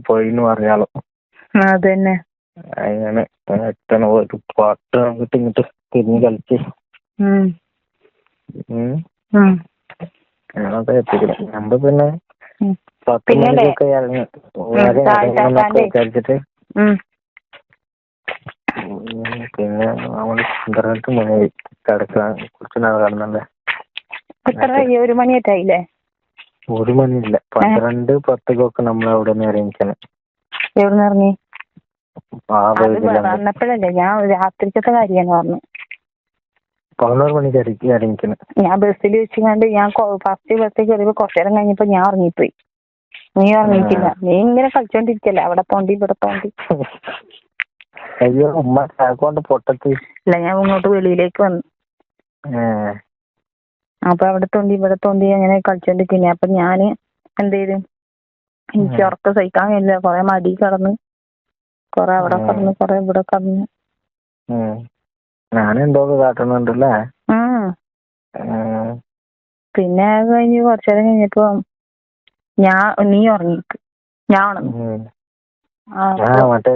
പോയിന്ന് പറഞ്ഞാലോ. അതന്നെ അങ്ങനെ ഒരു പാട്ട് അങ്ങോട്ട് ഇങ്ങോട്ട് തിരിഞ്ഞ് കളിച്ച് നമ്മള് പിന്നെ 10 മണിക്കൊക്കെ ഇറങ്ങി വിചാരിച്ചിട്ട് പിന്നെ നമ്മള് 12 മണിയായി കിടക്കാൻ. കുറച്ച് നാൾ കിടന്നല്ലേ. 1 മണിയായില്ലേ? 1 മണിയില്ല, 12:10 നമ്മൾ അവിടെ നിന്ന് ഇറങ്ങിക്കണം. എവിടുന്ന് ഇറങ്ങി? വന്നപ്പോഴല്ലേ, ഞാൻ രാത്രിക്കത്തെ കാര്യമാണ് പറഞ്ഞു. 11 മണിക്ക് ഇറങ്ങിക്കണം. ഞാൻ ബസ്സിൽ വെച്ചുകൊണ്ട് ഞാൻ ഫസ്റ്റ് ബസ്സിൽ കയറിയപ്പോ കുറച്ചു നേരം കഴിഞ്ഞപ്പോ ഞാൻ ഇറങ്ങിപ്പോയി. നീ ഇറങ്ങിയിട്ടില്ല. നീ ഇങ്ങനെ കളിച്ചോണ്ടിരിക്കല്ലേ, അവിടെ തോണ്ടി ഇവിടെ തോണ്ടി. അയ്യോ ഉമ്മ കൊണ്ട് പൊട്ടത്തി. ഇല്ല, ഞാൻ ഇങ്ങോട്ട് വെളിയിലേക്ക് വന്നു. അപ്പൊ അവിടെ തോണ്ടി ഇവിടെ തോണ്ടി അങ്ങനെ കളിച്ചോണ്ടിരിക്കുന്നേ. അപ്പൊ ഞാന് എന്ത് ചെയ്തു, എനിക്ക് ഉറക്കം സഹിക്കാൻ കഴിയില്ല. കൊറേ മടി കടന്ന്, കൊറേ അവിടെ കടന്ന്, കൊറേ ഇവിടെ കടന്ന്. ഞാനെന്തോ കാട്ടണുണ്ടല്ലേ. പിന്നെ കഴിഞ്ഞ് കുറച്ചു നേരം കഴിഞ്ഞപ്പോ നീ ഉറങ്ങിക്ക്, ഞാൻ ഉണർന്നു. മറ്റേ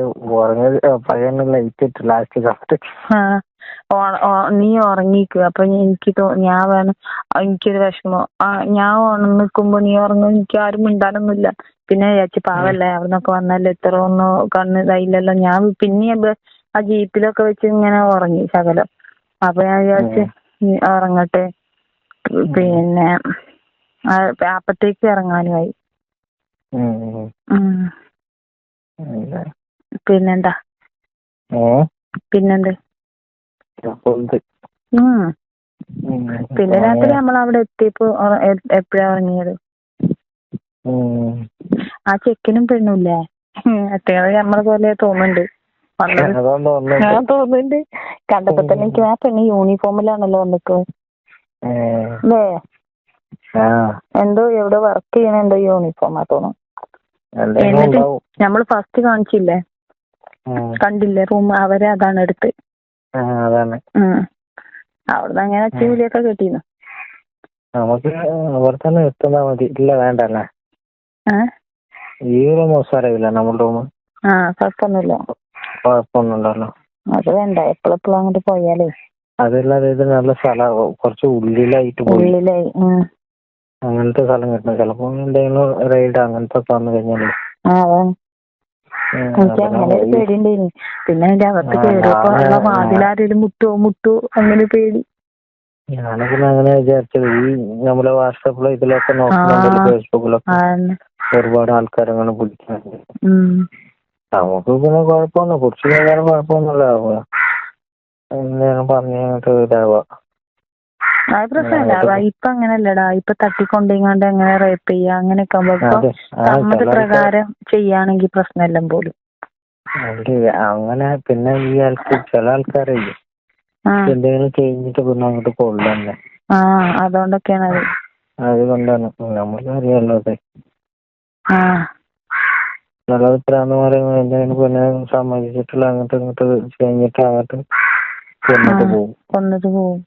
ലൈറ്റ് ഇട്ട് ലാസ്റ്റ് കാട്ട്. നീ ഉറങ്ങിക്ക്. അപ്പൊ എനിക്കൊരു വിഷമം. ഞാൻ ഉണർന്നിക്കുമ്പോ നീ ഉറങ്ങും, എനിക്ക് ആരും മിണ്ടാനൊന്നുമില്ല. പിന്നെ വിചാരിച്ചു പാവല്ലേ, അവിടുന്നൊക്കെ വന്നല്ലേ, ഇത്ര ഒന്നും കണ്ണ് ഇതായില്ലല്ലോ. ഞാൻ പിന്നെ ആ ജീപ്പിലൊക്കെ വെച്ച് ഇങ്ങനെ ഉറങ്ങി ശകലം. അപ്പൊ ഞാൻ വിചാരിച്ചു ഉറങ്ങട്ടെ. പിന്നെ അപ്പത്തേക്ക് ഇറങ്ങാനുമായി. പിന്നെന്താ? പിന്നെന്ത്? പിന്നെ രാത്രി നമ്മൾ അവിടെ എത്തിയപ്പോ എപ്പോഴാ ഇറങ്ങിയത്? ആ ചെക്കനും പെണ്ണുല്ലേ, അത്യാവശ്യം നമ്മളെ പോലെ തോന്നുന്നുണ്ട്. ഞാൻ തോന്നുന്നുണ്ട് കണ്ടപ്പോ തന്നെ. എനിക്ക് ആ പെണ്ണ് യൂണിഫോമിലാണല്ലോ വന്നിട്ട് അല്ലേ? എന്തോ എവിടെ വർക്ക് ചെയ്യണ എന്തോ യൂണിഫോമാ തോന്നുന്നു. എന്നിട്ട് നമ്മള് ഫസ്റ്റ് കാണിച്ചില്ലേ, കണ്ടില്ലേ റൂം, അവരെ അതാണ് എടുത്ത്. അവിടുന്ന് അങ്ങനെ അച്ഛവിളിയൊക്കെ കിട്ടിയിരുന്നു. നമുക്ക് അവിടെ തന്നെ എത്തുന്നാ മതി. ഇല്ല വേണ്ടല്ലേ, ഈ റൂം സാരമില്ല. നമ്മുടെ റൂം കുഴപ്പമൊന്നുമില്ലല്ലോ. അത് വേണ്ട, എപ്പോഴെപ്പോഴും അങ്ങോട്ട് പോയാലേ. അതല്ലാതെ ഇത് നല്ല സ്ഥലമാവോ, കുറച്ച് ഉള്ളിലായിട്ട് പോയി. അങ്ങനത്തെ സ്ഥലം കിട്ടണം. ചിലപ്പോ എന്തെങ്കിലും റൈഡ് അങ്ങനത്തെ വന്നു കഴിഞ്ഞാല്. എനിക്ക് അങ്ങനെ ഒരു പേടിയുണ്ടായിന്. പിന്നെ അതിന്റെ അകത്ത് കയറിയപ്പോ വാതിലാരേലും മുട്ടോ അങ്ങനെ പേടി. ഞാനൊക്കെ അങ്ങനെ വിചാരിച്ചത്. ഈ നമ്മളെ വാട്സാപ്പിലോ ഇതിലൊക്കെ നോക്കുന്നുണ്ടല്ലോ, ഫേസ്ബുക്കിലൊക്കെ ഒരുപാട് ആൾക്കാരങ്ങനെ പിടിക്കുന്നുണ്ട്. നമുക്ക് പിന്നെ കുഴപ്പമൊന്നും, കുറിച്ച് കഴിഞ്ഞാലും കുഴപ്പമൊന്നുമില്ല. എന്താണ് പറഞ്ഞിട്ട് ഇതാവുക. അത് പ്രശ്നമല്ല. ഇപ്പൊ അങ്ങനെയല്ലടാ, ഇപ്പൊ തട്ടിക്കൊണ്ടിങ്ങാണ്ട് അങ്ങനെ റേപ്പ് ചെയ്യുക അങ്ങനെയൊക്കെ ആകുമ്പോ സമ്മതപ്രകാരം ചെയ്യാണെങ്കിൽ പ്രശ്നമല്ല പോലും. അങ്ങനെ പിന്നെ ഈ ചില ആൾക്കാരെ എന്തെങ്കിലും കഴിഞ്ഞിട്ട് പിന്നെ അങ്ങോട്ട് കൊള്ളന്നെ. അതുകൊണ്ടൊക്കെയാണ് അതുകൊണ്ടാണ് നമുക്കറിയാലോ. അതെ, നല്ലത് പ്രാന്തമാരെ എന്തെങ്കിലും പിന്നെ സമ്മതിച്ചിട്ടുള്ള അങ്ങോട്ട് ഇങ്ങോട്ട് കഴിഞ്ഞിട്ട് അങ്ങോട്ട് കൊന്നിട്ട് പോകും.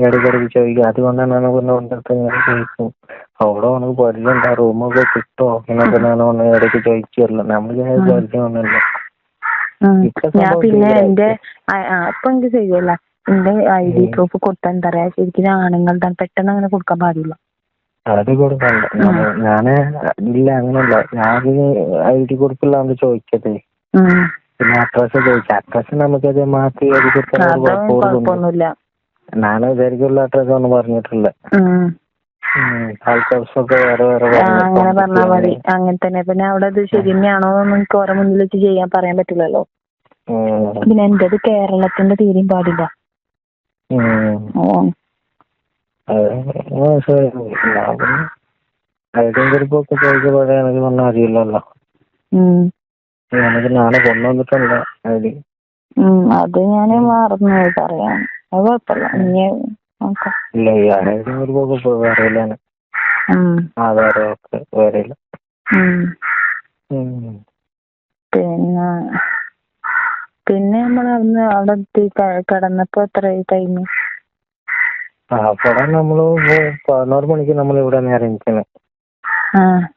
ഇടയ്ക്കിടയ്ക്ക് ചോദിക്കും. അതുകൊണ്ടാണ് ചോദിക്കും, അവിടെ ഉണക്ക് പരിചയമുണ്ട്, റൂമൊക്കെ കിട്ടുമോ എന്നൊക്കെ ഇടയ്ക്ക് ചോദിച്ചല്ലോ. നമ്മൾ പരിചയമൊന്നുമില്ല. ഞാൻ പിന്നെ ഇപ്പൊ എനിക്ക് ചെയ്യല്ല, എന്റെ ID പ്രൂഫ് കൊടുത്താൽ എന്താ പറയാ, ശരിക്കും ആണുങ്ങളുടെ പെട്ടെന്ന് അങ്ങനെ കൊടുക്കാൻ പാടില്ല. അത് കൊടുക്കണ്ട. ഞാന് ഇല്ല അങ്ങനെയല്ല, ഞാൻ ID കൊടുക്കില്ലാണ്ട് ചോദിച്ചത്. പിന്നെ അഡ്രസ് ചോദിച്ചു. അഡ്രസ് നമുക്കത് മാറ്റി എഴുതി കൊടുക്കാൻ കുഴപ്പമൊന്നുമില്ല. ഞാനും വിചാരിക്കുള്ള അഡ്രസ് ഒന്നും പറഞ്ഞിട്ടില്ല. ആൾക്കാർക്കൊക്കെ അങ്ങനെ പറഞ്ഞാ മതി. അങ്ങനെ തന്നെ. പിന്നെ അവിടെ അത് ശരി തന്നെയാണോ നമുക്ക് ഓരോ മുന്നിൽ വെച്ച് ചെയ്യാൻ പറയാൻ പറ്റില്ലല്ലോ. പിന്നെ എന്റേത് കേരളത്തിന്റെ തീരെയും പാടില്ല. ഐഡിയും കുറിപ്പൊക്കെ ചോദിച്ചപ്പോഴേ എനിക്ക് ഒന്നും അറിയില്ലല്ലോ. എനിക്ക് നാളെ കൊണ്ടുവന്നിട്ടല്ല ഐഡി. അത് ഞാന് മറന്നു പറയാൻ. അത് കുഴപ്പമില്ല. ഇല്ല, ഈ ഐഡിയും കുറിപ്പൊക്കെ വേറെയില്ല. ആധാരമൊക്കെ വേറെയില്ല. പിന്നെ നമ്മൾ അവിടെ എത്തി കിടന്നപ്പോ എത്ര ടൈം? അവിടെ നമ്മള് 11 മണിക്ക് നമ്മൾ ഇവിടെ ഇറങ്ങിക്കണം.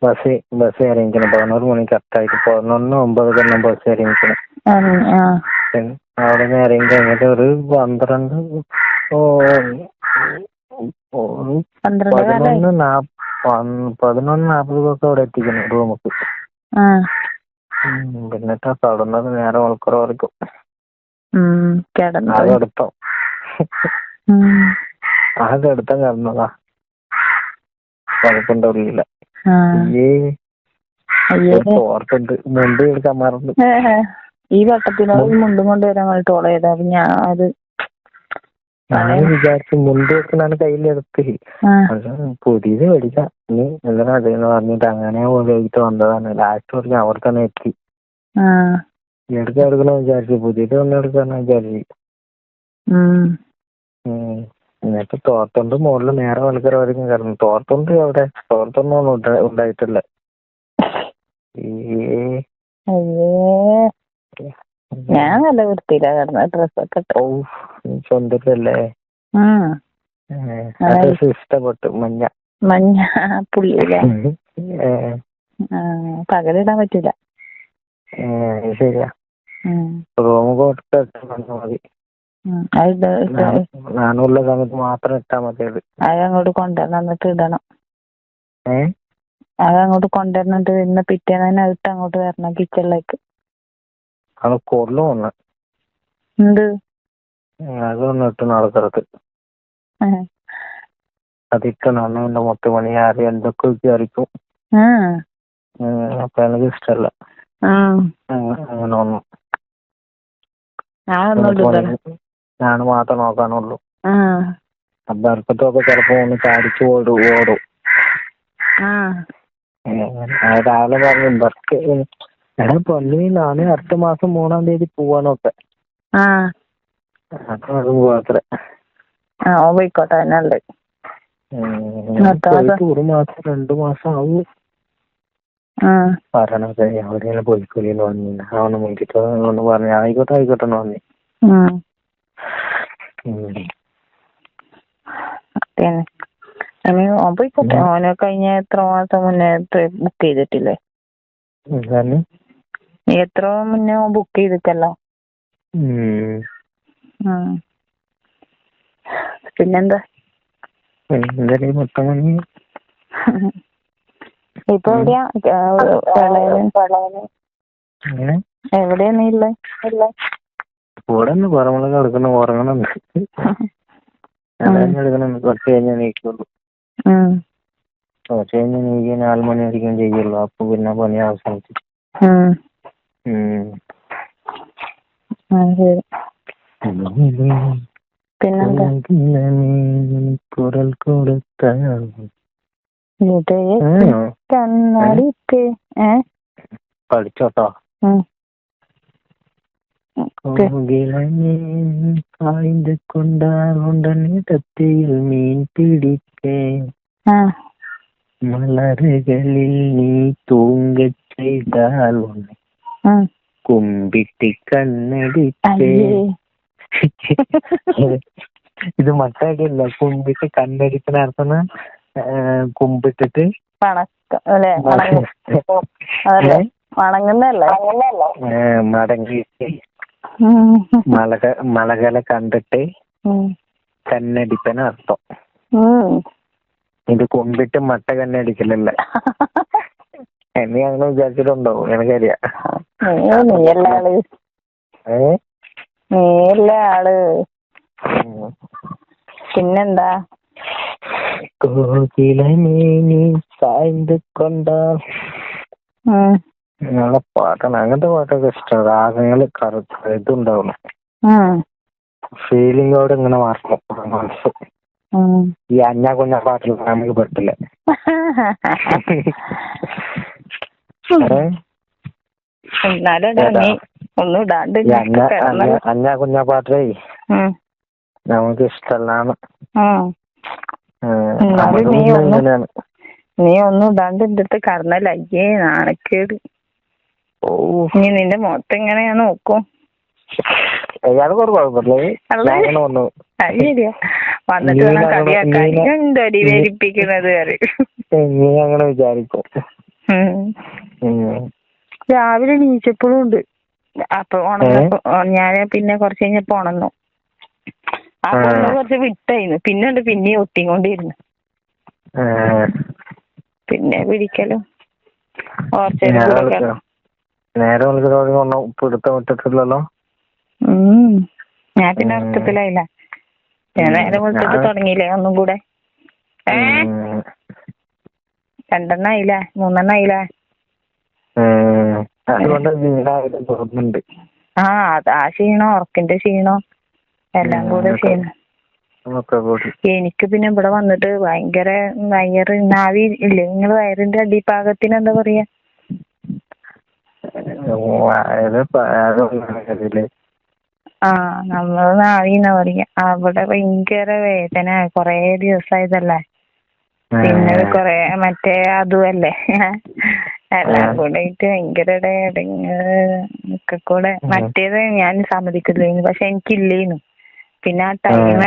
ബസ് ഇറങ്ങിക്കണം 11 മണിക്ക് കറക്റ്റായിട്ട് 11:09 ബസ് ഇറങ്ങിക്കണം. അവിടെ നിന്ന് ഇറങ്ങി കഴിഞ്ഞിട്ട് ഒരു 11:40 അവിടെ എത്തിക്കണം റൂമക്ക്. എന്നിട്ട് കടന്നത് നേരെ മണിക്കൂർ വരയ്ക്കും അടുത്തം അടുത്തം കിടന്നതാ. കുഴപ്പമുണ്ടാവില്ല. ഓർത്തുണ്ട് മുണ്ട് എടുക്കാൻ മറന്നു. ഈ വട്ടത്തിനോട് മുണ്ടും കൊണ്ട് വരാൻ വേണ്ടിട്ട് ഓളേതാ ഞാൻ അത് വിചാരിച്ചു മുണ്ട് വെക്കണാണ് കയ്യിലെടുത്ത്. പുതിയത് മേടിച്ച ഇനി എന്തിനാ അതെന്ന് പറഞ്ഞിട്ട് അങ്ങനെ ഉപയോഗിച്ചിട്ട് വന്നതാണ്. ലാസ്റ്റ് പറഞ്ഞ അവിടെ തന്നെ എത്തി. എടുക്കാൻ എടുക്കണ വിചാരിച്ചു. പുതിയത് വന്ന് എടുക്കാന്ന് വിചാരിച്ചു. എന്നിട്ട് തോർത്തുണ്ട് മുകളിൽ നേരെ മണിക്കൂർ വரைക്കും കിടന്നു. തോർത്തുണ്ട് അവിടെ തോർത്തൊന്നും ഉണ്ടായിട്ടില്ല. ഞാൻ നല്ല വൃത്തിയില്ല കിടന്ന ഡ്രസ്സൊക്കെ. സ്വന്തല്ലേ ഇഷ്ടപ്പെട്ടു. മഞ്ഞ പുള്ളിയില്ലേ പകലിടാൻ പറ്റൂല. ശരിയാ. റൂം മതി. നാനുള്ള സമയത്ത് മാത്രം ഇട്ടാ മതി. അത് അങ്ങോട്ട് കൊണ്ടുവന്നിട്ട് ഇടണം. അത് അങ്ങോട്ട് കൊണ്ടുവന്നിട്ട് ഇന്ന് പിറ്റേന്ന് തന്നെ ഇട്ട് അങ്ങോട്ട് വരണം കിച്ചണിലേക്ക്. അത് കൊള്ളു വന്ന് എന്ത് അതൊന്നും ഇട്ട് നടക്കരുത്. അതിട്ടണം. എന്റെ മുത്തുമണി ആര് എന്തൊക്കെ വിചാരിക്കും. അപ്പൊ എനിക്ക് ഇഷ്ടല്ല അങ്ങനെ ഒന്നും. ഞാൻ മാത്രം നോക്കാനുള്ളൂ. അപ്പൊ ഇറക്കത്തൊക്കെ ചിലപ്പോ ഒന്ന് ചാടിച്ചു ഓടും. രാവിലെ പറഞ്ഞു ബർക്ക് എടാ പൊന്നി നാളെ അടുത്ത മാസം 3-ാം തീയതി പോവാനൊക്കെ. അപ്പൊ അതും പോവാത്ര. പോയിക്കോട്ടെ. 1 മാസം 2 മാസം ആവും പറയണത്. എവിടെയെങ്കിലും പോയിക്കൂലിന്ന് പറഞ്ഞില്ല. അവന് മുൻകിട്ടോ ഒന്ന് പറഞ്ഞു. ആയിക്കോട്ടെ പറഞ്ഞു. പോയിക്കോട്ടെ. ഓന് കഴിഞ്ഞ എത്ര മാസം മുന്നേ ബുക്ക് ചെയ്തിട്ടില്ലേ? എത്ര മുന്നേ ബുക്ക് ചെയ്തിട്ടല്ലോ. പിന്നെന്താ ഇപ്പൊ എവിടെയാ? എവിടെയാ നീ ഉള്ളേ? ഇവിടെ ഒന്ന് പുറമുളക് എടുക്കണം. ഉറങ്ങണം. എടുക്കണം. കുറച്ച് കഴിഞ്ഞാൽ നീക്കുള്ളൂ. കുറച്ച് കഴിഞ്ഞ് നീക്കി 4 മണി വരെയും ചെയ്യുള്ളൂ. അപ്പൊ പിന്നെ പണി അവസാനിച്ചു. കുരൽ കൊടുത്ത പഠിച്ചോട്ടോ. കായ്ந்து കൊണ്ടാൽ മീൻ പിടിക്കേ മലറുകളിൽ നീ തൂങ്ങ ചെയ്താൽ കുമ്പിട്ട് കണ്ണടിച്ചേ. ഇത് മട്ടാടിയല്ല. കുമ്പിട്ട് കണ്ണടിക്കണ അർത്ഥം കുമ്പിട്ടിട്ട് മടങ്ങിയിട്ട് മലകളെ കണ്ടിട്ട് കണ്ണടിപ്പന അർത്ഥം. ഇത് കുമ്പിട്ട് മട്ട കണ്ണടിക്കലല്ല. എന്നെ അങ്ങനെ വിചാരിച്ചിട്ടുണ്ടോ? എനിക്കറിയാം. ആള് പിന്നെന്താ? കോകിലമേനി സായ്ந்து കൊണ്ടാൽ നിങ്ങളെ പാട്ടാണ്. അങ്ങനത്തെ പാട്ടൊക്കെ ഇഷ്ടം. രാഗങ്ങള് ഇതുണ്ടാവണം. ഫീലിംഗോട് ഇങ്ങനെ മാറണം മനസ്സ്. ഈ അഞ്ഞാ കുഞ്ഞ പാട്ടിൽ നമുക്ക് പറ്റില്ല. അഞ്ഞാ കുഞ്ഞ പാട്ടേ നമുക്ക് ഇഷ്ടല്ലാണ്. നീ ഒന്നും ഇടാണ്ട് എന്റെ അടുത്ത് കടന്നല്ലേ നാണക്കേട്. നീ നിന്റെ മുഖത്ത് എങ്ങനെയാ നോക്കും? കുഴപ്പമില്ല. ശരിയാ. വന്നിട്ട് വേണം കളിയാക്കാൻ. എന്തടി വേരിപ്പിക്കണത് നീ അങ്ങനെ വിചാരിക്കും. രാവിലെ നീച്ചപ്പോഴും ഉണ്ട്. അപ്പൊ ഉണർന്നപ്പോ ഞാൻ പിന്നെ കുറച്ച് കഴിഞ്ഞപ്പോ ഉണർന്നു. അപ്പൊ കുറച്ച് വിട്ടായിരുന്നു. പിന്നെ ഉണ്ട് പിന്നെയും ഒട്ടിക്കൊണ്ടിരുന്നു. പിന്നെ പിടിക്കലും നേരെ പിടുത്തം വിട്ടിട്ടില്ലല്ലോ. ഞാൻ പിന്നെ അർത്ഥത്തിലായില്ല. ഞാൻ നേരെ വിളിച്ചിട്ട് തുടങ്ങിയില്ലേ ഒന്നും കൂടെ. 2 ആയില്ലേ 3 ആയില്ലേ. അത് ആ ക്ഷീണോ ഉറക്കിന്റെ ക്ഷീണോ എല്ലാം കൂടെ ക്ഷീണം. എനിക്ക് പിന്നെ ഇവിടെ വന്നിട്ട് ഭയങ്കര വയറ് നാവി ഇല്ലേ, നിങ്ങള് വയറിന്റെ അടിഭാഗത്തിന് എന്താ പറയാ? നമ്മള് നാവിന്നാ പറയാ. അവിടെ ഭയങ്കര വേദന കൊറേ ദിവസമായതല്ലേ. പിന്നെ കൊറേ മറ്റേ അതുമല്ലേ എല്ലാം കൂടെ ഭയങ്കര ഒക്കെ കൂടെ. മറ്റേത് ഞാൻ സമ്മതിക്കില്ലേന്നു, പക്ഷെ എനിക്കില്ലേന്നു. പിന്നെ ആ ടൈം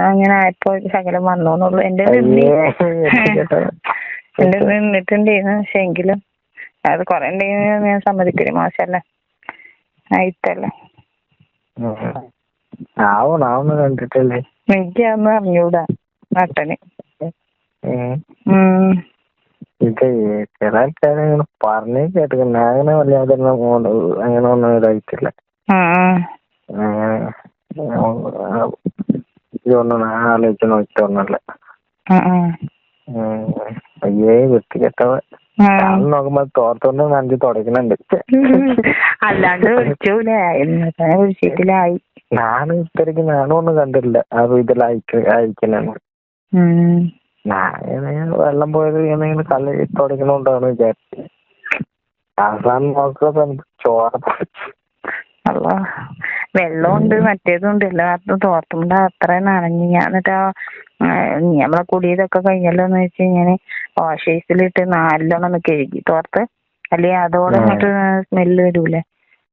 അങ്ങനെ ആയപ്പോ ശകലം വന്നോന്നുള്ളൂ. എന്റെ നിന്നിട്ടുണ്ടായിരുന്നു. പക്ഷെ എങ്കിലും അത് കൊറേ ഉണ്ടെങ്കിൽ ഞാൻ സമ്മതിക്കില്ല. മോശല്ലേ ആയിട്ടല്ലേ. എനിക്കതൊന്നും അറിഞ്ഞൂടാ നട്ടന്. ഇത് ചില ആൾക്കാരെ പറഞ്ഞേ കേട്ടിട്ടുണ്ട്. അങ്ങനെ വല്ലാതെ അങ്ങനെ ഒന്നും ഇതായിട്ടില്ല. ഇതൊന്നും ആലോചിച്ച് നോക്കിട്ടൊന്നല്ല. അയ്യേ വൃത്തികെട്ടവ. നോക്കുമ്പോ തോർത്തൊന്നും നഞ്ചി തുടക്കുന്നുണ്ട്. അല്ലാണ്ട് വിളിച്ചൂലേ വിളിച്ചിട്ടില്ലായി. ഞാനും ഇത്രയ്ക്ക് ഞാനൊന്നും കണ്ടില്ല ആ ഇതിൽ അയക്കണെന്ന്. ഞാൻ വെള്ളം പോയത് എന്തെങ്കിലും കല്ല് തുടക്കണോണ്ടാണ് വിചാരിച്ചത്. അവസാനം നോക്കുക ചോര അല്ല വെള്ളമുണ്ട് മറ്റേതുണ്ട് എല്ലാത്തും തോർത്തുണ്ട്. അത്ര നനഞ്ഞു. ഞാൻ എന്നിട്ട് നമ്മളെ കുടിയതൊക്കെ കഴിഞ്ഞല്ലോന്ന് വെച്ച് കഴിഞ്ഞാല് വാഷേഴ്സിലിട്ട് നല്ലോണം കഴുകി തോർത്ത്. അല്ലെ അതോടെ ഇങ്ങോട്ട് സ്മെല്ല് വരൂലേ.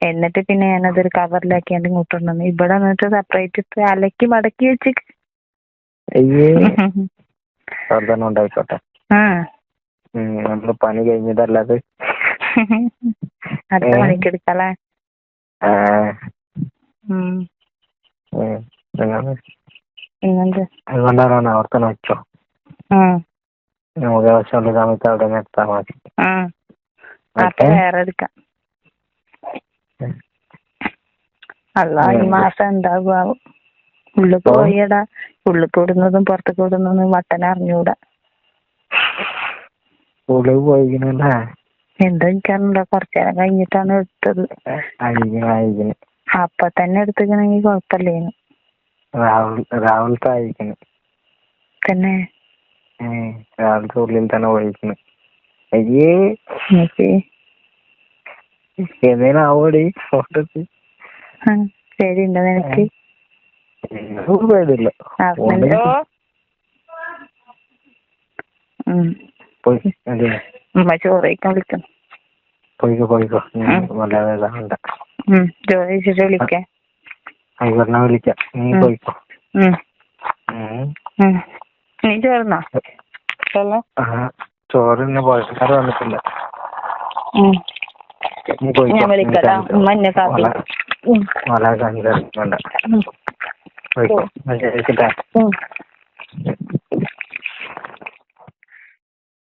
എന്നിട്ട് പിന്നെ ഞാനതൊരു കവറിലാക്കിയാണ്ട് ഇങ്ങോട്ടുണ്ടെന്ന്. ഇവിടെ എന്നിട്ട് സെപ്പറേറ്റ് ഇട്ട് അലക്കി മടക്കി വെച്ച്. ഉണ്ടായിക്കോട്ടെ. നമ്മള് പണി കഴിഞ്ഞതല്ലാതെ അടുത്ത പണിക്കെടുക്കല്ലേ. അതുകൊണ്ടാണ് അവർത്തന്നെ വെച്ചോ. നമുക്ക് ആവശ്യമുള്ള സമയത്ത് അവിടെ നിർത്താൻ മതി. വേറെ എടുക്കാം. അല്ല ഈ മാസം എന്താകും. ഉള്ളിൽ പോയിടാ. ഉള്ളിൽ കൂടുന്നതും പുറത്ത് കൂടുന്നതും വട്ടന അറിഞ്ഞൂടാ. ഉള്ളിൽ പോയിക്കണല്ലേ. എന്താ എനിക്കറിഞ്ഞൂടാ. കുറച്ചേരം കഴിഞ്ഞിട്ടാണ് എടുത്തത്. അപ്പൊ തന്നെ എടുത്തിക്കണെങ്കിൽ കുഴപ്പമില്ലേന്നു. രാവിലത്തെ അയക്കണ് തന്നെ. രാവിലത്തെ ഉള്ളിൽ തന്നെ പോയിക്കണ്. അയ്യേ എന്തേലും ആവോടി ഫോട്ടോക്ക്. ശരി ഉണ്ടോ നിനക്ക്? പേടില്ല. ചോറ് കഴിക്കാൻ വിളിക്കണം. പോയിക്കോ വല്ലാതെ ഇതാവണ്ട. ചോറ് കഴിച്ചിട്ട് വിളിക്കാം. ആയിക്കോട്ടെ വിളിക്കാം. നീ പോയിക്കോ. നീ ചോറുന്നോ? ചോറിന് പോഷക്കാർ വന്നിട്ടില്ല. ഞാൻ വിളിക്കട്ടാ. മഞ്ഞ കാപ്പി വേണ്ട പോയിക്കോ.